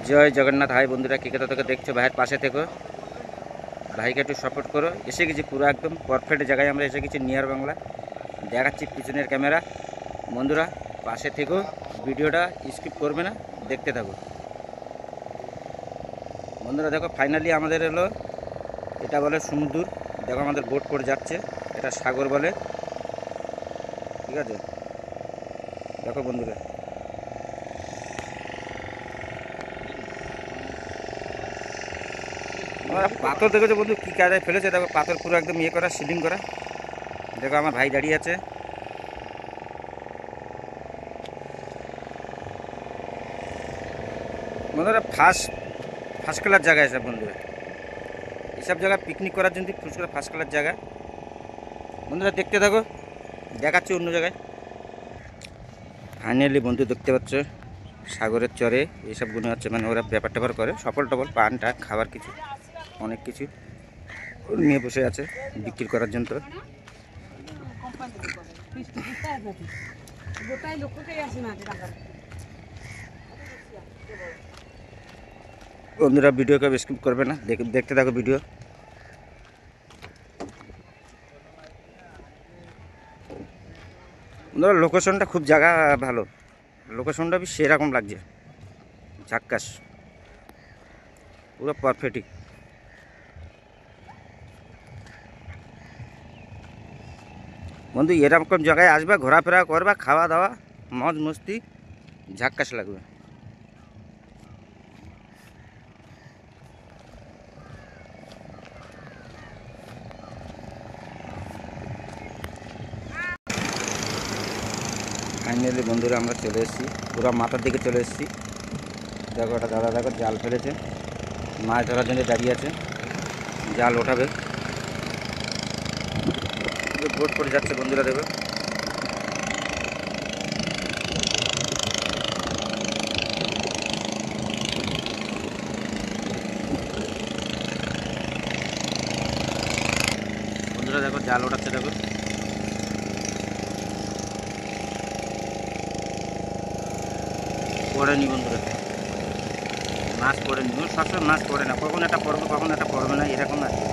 জয় Jagannath. High বন্ধুরা, কে কোথা থেকে দেখছো ভাইয়ের পাশে থেকো, ভাইকে একটু সাপোর্ট করো। এসে গেছি পুরো একদম পারফেক্ট জায়গায় আমরা এসে গেছি, নিয়ার বাংলা। দেখাচ্ছি পিছনের ক্যামেরা। বন্ধুরা পাশে থেকো, ভিডিওটা স্কিপ করবে না, দেখতে থাকো। বন্ধুরা দেখো, ফাইনালি আমাদের এলো, এটা বলে সমুদ্র। দেখো আমাদের বোট করে যাচ্ছে, এটা সাগর বলে, ঠিক আছে। দেখো বন্ধুরা, আমরা পাথর দেখেছো বন্ধু, কী কাজে ফেলেছে। দেখো পাথর পুরো একদম ইয়ে করা, সিলিং করা। দেখো আমার ভাই দাঁড়িয়ে আছে। বন্ধুরা ফার্স্ট ক্লাস জায়গা এসব। বন্ধুরা এসব জায়গা পিকনিক করার জন্য ফার্স্ট ক্লাস জায়গা। বন্ধুরা দেখতে থাকো, দেখাচ্ছি অন্য জায়গায়। ফাইনালি বন্ধু দেখতে পাচ্ছ, সাগরের চরে এইসবগুলো হচ্ছে, মানে ওরা ব্যাপার ট্যাপার করে, সফল টফল পান টান খাবার কিছু অনেক কিছু নিয়ে বসে আছে বিক্রি করার জন্য। বন্ধুরা ভিডিওকে স্কিপ করবে না, দেখতে থাকো ভিডিও। বন্ধুরা লোকেশনটা খুব জায়গা ভালো, লোকেশনটা বেশ সেরকম লাগছে, ঝাক্কাস, পুরো পারফেক্ট। বন্ধু এরকম জায়গায় আসবে, ঘোরাফেরা করবা, খাওয়া দাওয়া মজ মস্তি, ঝাক্কাস লাগবে। ফাইনালি বন্ধুরা আমরা চলে এসেছি, পুরো মাথার দিকে চলে এসেছি। দেখো ওটা দাদা, দেখো জাল ফেলেছে, মাছ ধরার জন্য দাঁড়িয়ে আছে, জাল ওঠাবে। বোট করে যাচ্ছে বন্ধুরা, দেখো। বন্ধুরা দেখো জাল ওঠাচ্ছে, দেখো। পড়েনি বন্ধুরা, মাছ পড়েনি, সবসময় মাছ পড়ে না, কখন একটা পড়বে কখন একটা পড়বে না, এরকম আর কি।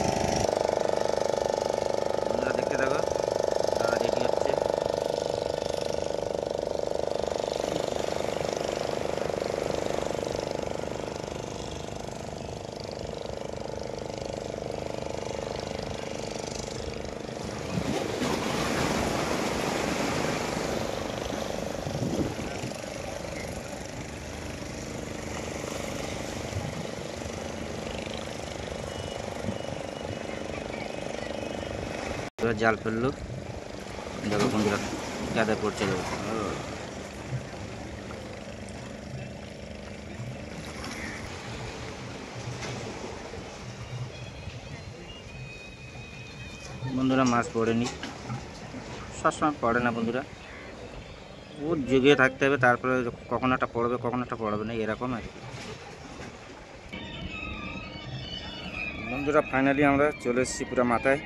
বন্ধুরা দেখতে থাকো, তারা রেডি হচ্ছে। জাল ফেললো, দেখো বন্ধুরা কাদা পড়ছে, দেখো। বন্ধুরা মাছ পড়েনি, সবসময় পড়ে না বন্ধুরা, ও জেগে থাকতে হবে, তারপরে কখন একটা পড়বে কখন একটা পড়বে না, এরকম আর কি। বন্ধুরা ফাইনালি আমরা চলে এসেছি পুরো মাথায়।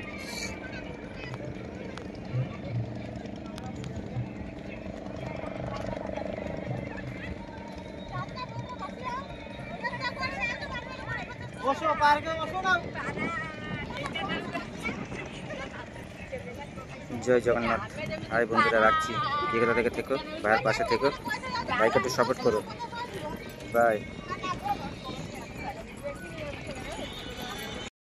জয় জগন্নাথ। হাই বন্ধুরা, রাখছি, যে কোথা থেকে থেকো ভাইয়ের পাশে থেকো, ভাইকে একটু সাপোর্ট করো। বাই।